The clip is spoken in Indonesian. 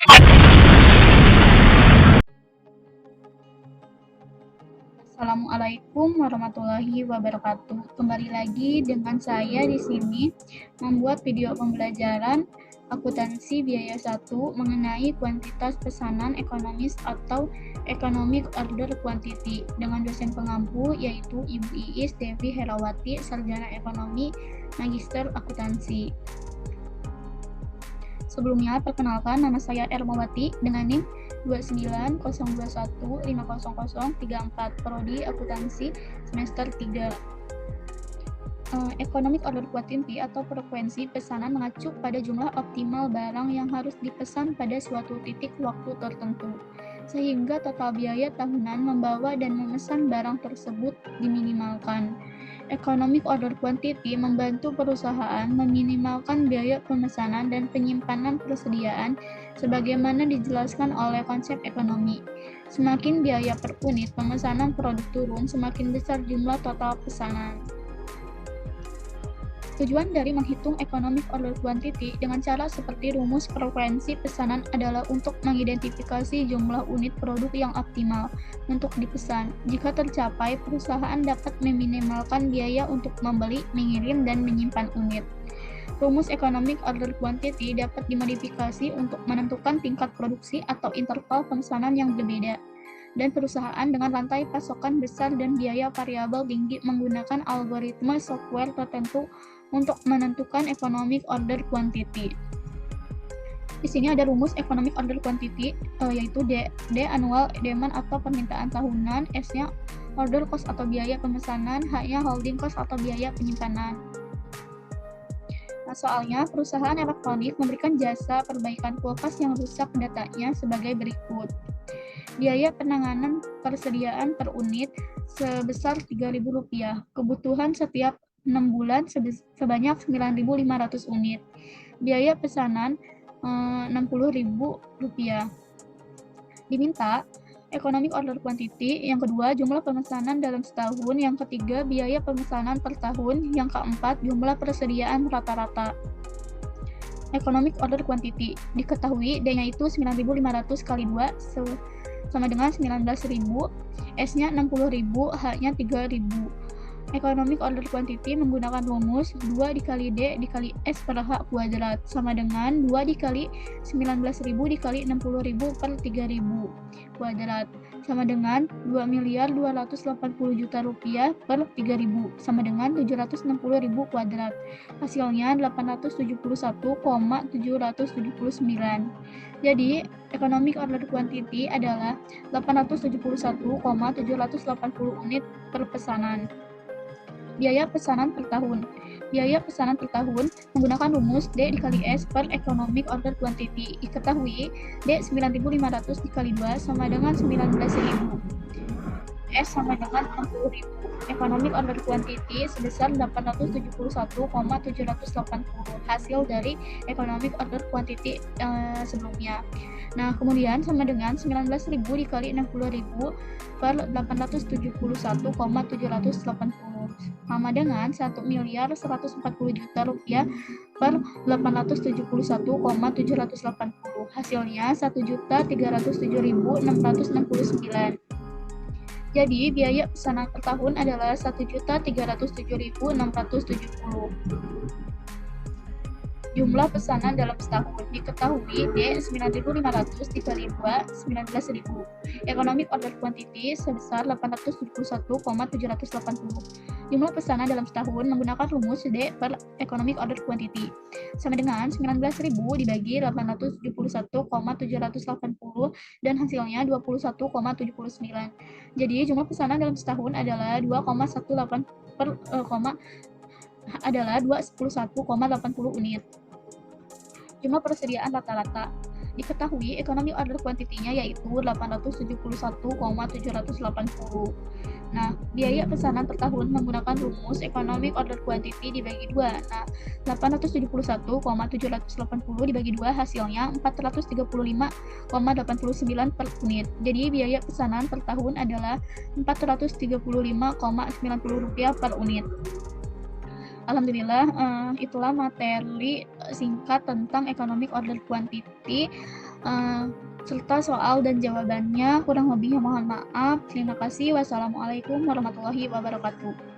Assalamualaikum warahmatullahi wabarakatuh. Kembali lagi dengan saya di sini membuat video pembelajaran akuntansi biaya 1 mengenai kuantitas pesanan ekonomis atau economic order quantity dengan dosen pengampu yaitu Ibu Iis Devi Herawati, sarjana ekonomi, magister akuntansi. Sebelumnya, perkenalkan nama saya Ermawati dengan NIM 29021500034, prodi akuntansi semester 3. Economic order quantity atau frekuensi pesanan mengacu pada jumlah optimal barang yang harus dipesan pada suatu titik waktu tertentu, sehingga total biaya tahunan membawa dan memesan barang tersebut diminimalkan. Economic order quantity membantu perusahaan meminimalkan biaya pemesanan dan penyimpanan persediaan sebagaimana dijelaskan oleh konsep ekonomi. Semakin biaya per unit pemesanan produk turun, semakin besar jumlah total pesanan. Tujuan dari menghitung economic order quantity dengan cara seperti rumus frekuensi pesanan adalah untuk mengidentifikasi jumlah unit produk yang optimal untuk dipesan. Jika tercapai, perusahaan dapat meminimalkan biaya untuk membeli, mengirim, dan menyimpan unit. Rumus economic order quantity dapat dimodifikasi untuk menentukan tingkat produksi atau interval pemesanan yang berbeda, dan perusahaan dengan rantai pasokan besar dan biaya variabel tinggi menggunakan algoritma software tertentu untuk menentukan economic order quantity. Di sini ada rumus economic order quantity, yaitu D annual demand atau permintaan tahunan, S-nya order cost atau biaya pemesanan, H-nya holding cost atau biaya penyimpanan. Nah, soalnya perusahaan elektronik memberikan jasa perbaikan kulkas yang rusak datanya sebagai berikut. Biaya penanganan persediaan per unit sebesar Rp3.000. Kebutuhan setiap 6 bulan sebanyak 9.500 unit. Biaya pesanan Rp60.000. Diminta economic order quantity. Yang kedua, jumlah pemesanan dalam setahun. Yang ketiga, biaya pemesanan per tahun. Yang keempat, jumlah persediaan rata-rata. Economic order quantity diketahui D-nya itu 9.500 kali 2 sama dengan 19.000, S-nya 60.000, H-nya 3.000. Economic order quantity menggunakan rumus 2 dikali D dikali S per H kuadrat sama dengan 2 dikali 19.000 dikali 60.000 per 3.000 kuadrat sama dengan Rp2.280.000.000 per 3.000 sama dengan 760.000 kuadrat. Hasilnya 871,779. Jadi, economic order quantity adalah 871,780 unit per pesanan. Biaya pesanan per tahun. Biaya pesanan per tahun menggunakan rumus D dikali S per economic order quantity. Diketahui D 9.500 dikali 2 sama dengan 19.000. S sama dengan 60.000. Economic order quantity sebesar 871,780 hasil dari economic order quantity sebelumnya. Nah, kemudian sama dengan 19.000 dikali 60.000 per 871,780 sama dengan Rp1.140.000.000 per 871,780. Hasilnya 1.307.669. Jadi, biaya pesanan per tahun adalah 1.307.670. Jumlah pesanan dalam setahun diketahui D 9.500 dikali 2 19.000. Economic order quantity sebesar 871,780. Jumlah pesanan dalam setahun menggunakan rumus D per economic order quantity sama dengan 19.000 dibagi 871,780 dan hasilnya 21,79. Jadi jumlah pesanan dalam setahun adalah 211,80 unit. Jumlah persediaan rata-rata diketahui economic order quantity-nya yaitu 871,780. Nah, biaya pesanan per tahun menggunakan rumus economic order quantity dibagi 2. Nah, 871,780 dibagi 2 hasilnya 435,89 per unit. Jadi biaya pesanan per tahun adalah Rp435,90 per unit. Alhamdulillah, itulah materi singkat tentang economic order quantity. serta soal dan jawabannya. Kurang lebihnya mohon maaf. Terima kasih. Wassalamualaikum warahmatullahi wabarakatuh.